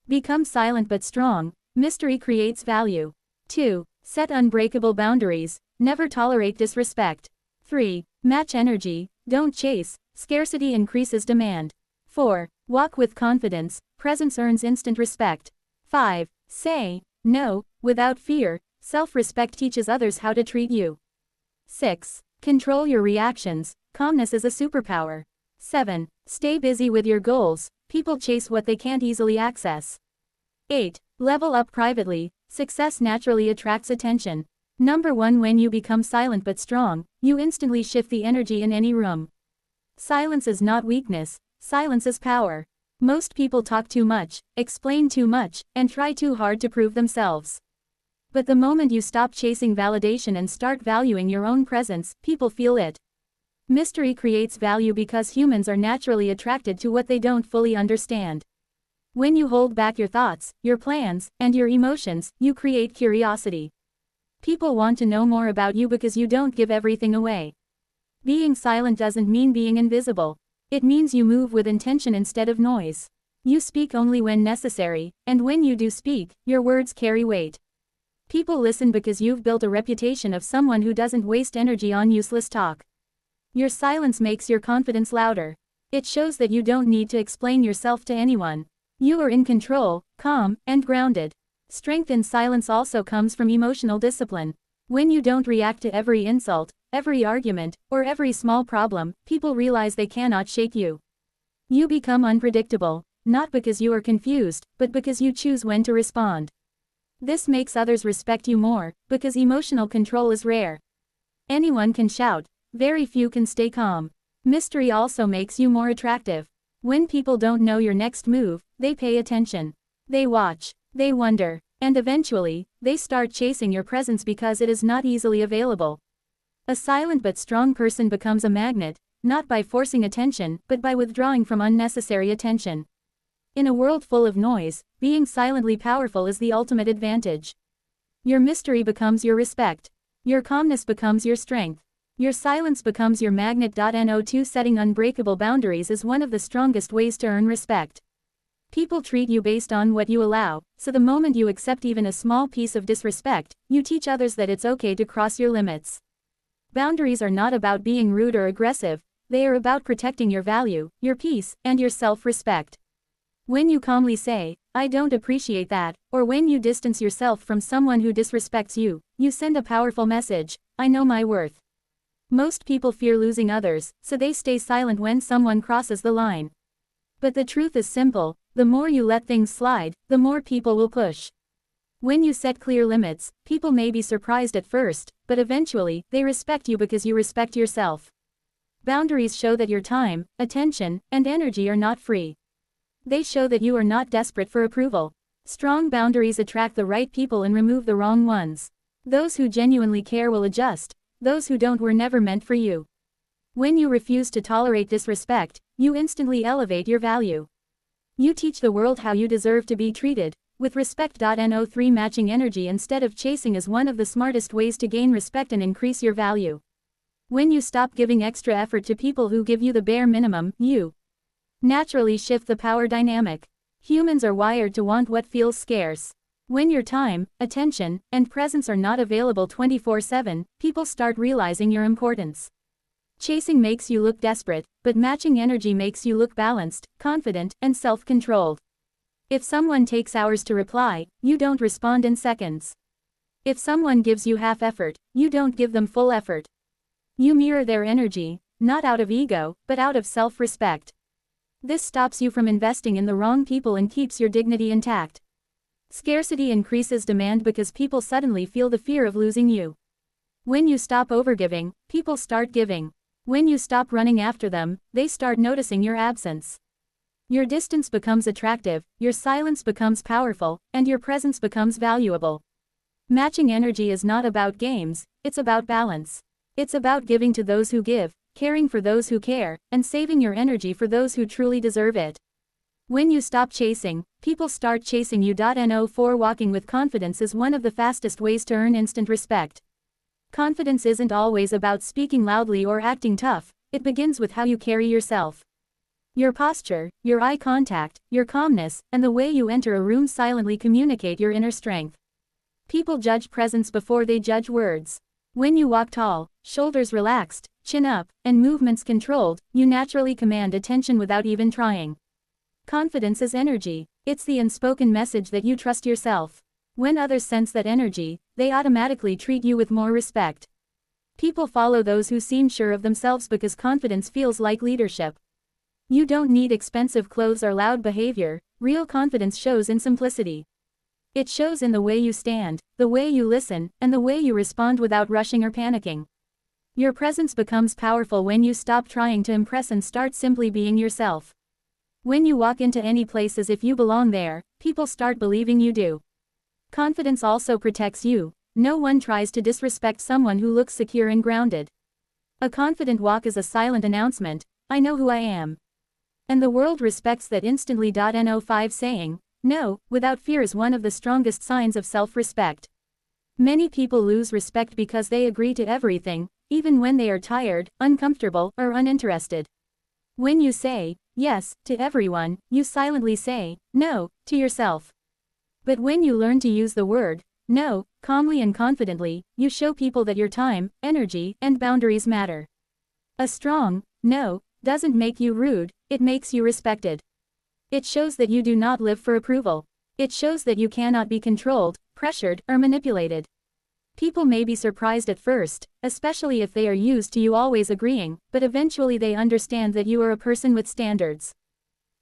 Become silent but strong. Mystery creates value. 2. Set unbreakable boundaries. Never tolerate disrespect. 3. Match energy. Don't chase. Scarcity increases demand. 4. Walk with confidence. Presence earns instant respect. 5. Say no without fear. Self-respect teaches others how to treat you. 6. Control your reactions. Calmness is a superpower. 7. Stay busy with your goals. People chase what they can't easily access. 8. Level up privately. Success naturally attracts attention. Number 1. When you become silent but strong, you instantly shift the energy in any room. Silence is not weakness. Silence is power. Most people talk too much, explain too much, and try too hard to prove themselves. But the moment you stop chasing validation and start valuing your own presence, people feel it. Mystery creates value because humans are naturally attracted to what they don't fully understand. When you hold back your thoughts, your plans, and your emotions, you create curiosity. People want to know more about you because you don't give everything away. Being silent doesn't mean being invisible. It means you move with intention instead of noise. You speak only when necessary, and when you do speak, your words carry weight. People listen because you've built a reputation of someone who doesn't waste energy on useless talk. Your silence makes your confidence louder. It shows that you don't need to explain yourself to anyone. You are in control, calm, and grounded. Strength in silence also comes from emotional discipline. When you don't react to every insult, every argument, or every small problem, people realize they cannot shake you. You become unpredictable, not because you are confused, but because you choose when to respond. This makes others respect you more, because emotional control is rare. Anyone can shout, very few can stay calm. Mystery also makes you more attractive. When people don't know your next move, they pay attention. They watch, they wonder, and eventually, they start chasing your presence because it is not easily available. A silent but strong person becomes a magnet, not by forcing attention, but by withdrawing from unnecessary attention. In a world full of noise, being silently powerful is the ultimate advantage. Your mystery becomes your respect. Your calmness becomes your strength. Your silence becomes your magnet. No2 Setting unbreakable boundaries is one of the strongest ways to earn respect. People treat you based on what you allow, so the moment you accept even a small piece of disrespect, you teach others that it's okay to cross your limits. Boundaries are not about being rude or aggressive, they are about protecting your value, your peace, and your self-respect. When you calmly say, I don't appreciate that, or when you distance yourself from someone who disrespects you, you send a powerful message, I know my worth. Most people fear losing others, so they stay silent when someone crosses the line. But the truth is simple, the more you let things slide, the more people will push. When you set clear limits, people may be surprised at first, but eventually, they respect you because you respect yourself. Boundaries show that your time, attention, and energy are not free. They show that you are not desperate for approval. Strong boundaries attract the right people and remove the wrong ones. Those who genuinely care will adjust. Those who don't were never meant for you. When you refuse to tolerate disrespect, you instantly elevate your value. You teach the world how you deserve to be treated, with respect. No3 Matching energy instead of chasing is one of the smartest ways to gain respect and increase your value. When you stop giving extra effort to people who give you the bare minimum, you naturally shift the power dynamic. Humans are wired to want what feels scarce. When your time, attention, and presence are not available 24/7, people start realizing your importance. Chasing makes you look desperate, but matching energy makes you look balanced, confident, and self-controlled. If someone takes hours to reply, you don't respond in seconds. If someone gives you half effort, you don't give them full effort. You mirror their energy, not out of ego, but out of self-respect. This stops you from investing in the wrong people and keeps your dignity intact. Scarcity increases demand because people suddenly feel the fear of losing you. When you stop overgiving, people start giving. When you stop running after them, they start noticing your absence. Your distance becomes attractive, your silence becomes powerful, and your presence becomes valuable. Matching energy is not about games, it's about balance. It's about giving to those who give, caring for those who care, and saving your energy for those who truly deserve it. When you stop chasing, people start chasing you. No4 Walking with confidence is one of the fastest ways to earn instant respect. Confidence isn't always about speaking loudly or acting tough, it begins with how you carry yourself. Your posture, your eye contact, your calmness, and the way you enter a room silently communicate your inner strength. People judge presence before they judge words. When you walk tall, shoulders relaxed, chin up, and movements controlled, you naturally command attention without even trying. Confidence is energy. It's the unspoken message that you trust yourself. When others sense that energy, they automatically treat you with more respect. People follow those who seem sure of themselves because confidence feels like leadership. You don't need expensive clothes or loud behavior. Real confidence shows in simplicity. It shows in the way you stand, the way you listen, and the way you respond without rushing or panicking. Your presence becomes powerful when you stop trying to impress and start simply being yourself. When you walk into any place as if you belong there, people start believing you do. Confidence also protects you. No one tries to disrespect someone who looks secure and grounded. A confident walk is a silent announcement, "I know who I am." And the world respects that instantly. No5 saying, "No, without fear" is one of the strongest signs of self-respect. Many people lose respect because they agree to everything, even when they are tired, uncomfortable, or uninterested. When you say yes to everyone, you silently say no to yourself. But when you learn to use the word no calmly and confidently, you show people that your time, energy, and boundaries matter. A strong no doesn't make you rude, it makes you respected. It shows that you do not live for approval. It shows that you cannot be controlled, pressured, or manipulated. People may be surprised at first, especially if they are used to you always agreeing, but eventually they understand that you are a person with standards.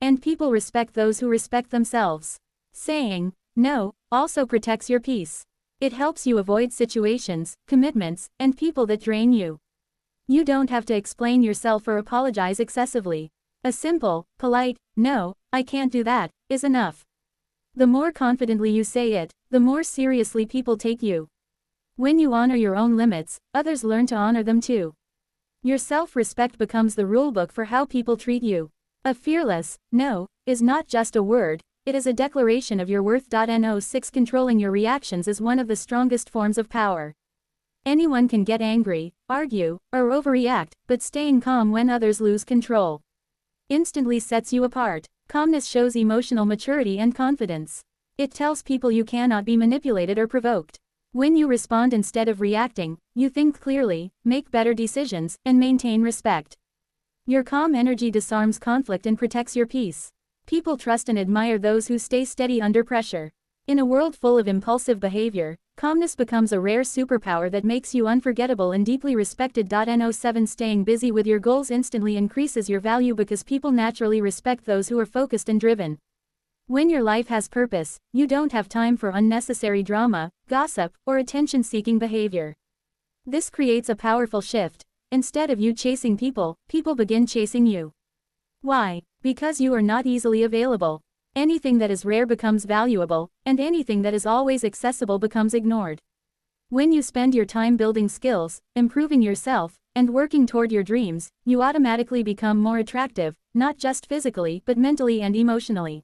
And people respect those who respect themselves. Saying no also protects your peace. It helps you avoid situations, commitments, and people that drain you. You don't have to explain yourself or apologize excessively. A simple, polite, "No, I can't do that," is enough. The more confidently you say it, the more seriously people take you. When you honor your own limits, others learn to honor them too. Your self-respect becomes the rulebook for how people treat you. A fearless no is not just a word, it is a declaration of your worth. No6 Controlling your reactions is one of the strongest forms of power. Anyone can get angry, argue, or overreact, but staying calm when others lose control instantly sets you apart. Calmness shows emotional maturity and confidence. It tells people you cannot be manipulated or provoked. When you respond instead of reacting, you think clearly, make better decisions, and maintain respect. Your calm energy disarms conflict and protects your peace. People trust and admire those who stay steady under pressure. In a world full of impulsive behavior, calmness becomes a rare superpower that makes you unforgettable and deeply respected. No7 Staying busy with your goals instantly increases your value because people naturally respect those who are focused and driven. When your life has purpose, you don't have time for unnecessary drama, gossip, or attention-seeking behavior. This creates a powerful shift. Instead of you chasing people, people begin chasing you. Why? Because you are not easily available. Anything that is rare becomes valuable, and anything that is always accessible becomes ignored. When you spend your time building skills, improving yourself, and working toward your dreams, you automatically become more attractive, not just physically but mentally and emotionally.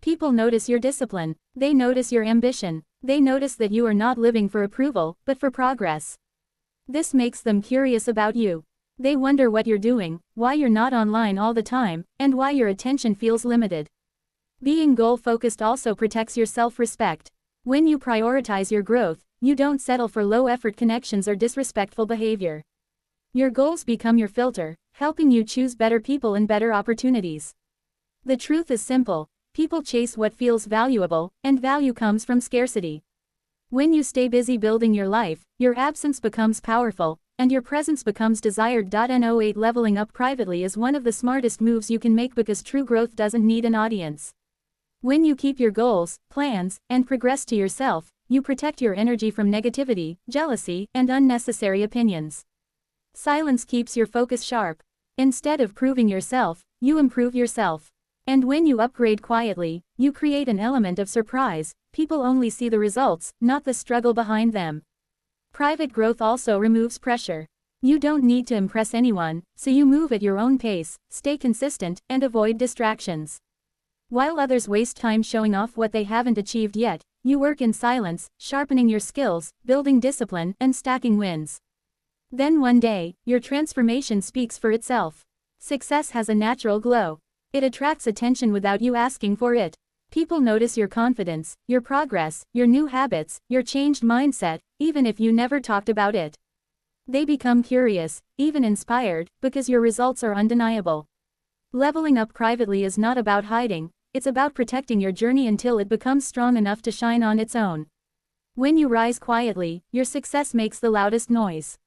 People notice your discipline. They notice your ambition. They notice that you are not living for approval, but for progress. This makes them curious about you. They wonder what you're doing, why you're not online all the time, and why your attention feels limited. Being goal-focused also protects your self-respect. When you prioritize your growth, you don't settle for low-effort connections or disrespectful behavior. Your goals become your filter, helping you choose better people and better opportunities. The truth is simple. People chase what feels valuable, and value comes from scarcity. When you stay busy building your life, your absence becomes powerful, and your presence becomes desired. No8 Leveling up privately is one of the smartest moves you can make because true growth doesn't need an audience. When you keep your goals, plans, and progress to yourself, you protect your energy from negativity, jealousy, and unnecessary opinions. Silence keeps your focus sharp. Instead of proving yourself, you improve yourself. And when you upgrade quietly, you create an element of surprise. People only see the results, not the struggle behind them. Private growth also removes pressure. You don't need to impress anyone, so you move at your own pace, stay consistent, and avoid distractions. While others waste time showing off what they haven't achieved yet, you work in silence, sharpening your skills, building discipline, and stacking wins. Then one day, your transformation speaks for itself. Success has a natural glow. It attracts attention without you asking for it. People notice your confidence, your progress, your new habits, your changed mindset, even if you never talked about it. They become curious, even inspired, because your results are undeniable. Leveling up privately is not about hiding, it's about protecting your journey until it becomes strong enough to shine on its own. When you rise quietly, your success makes the loudest noise.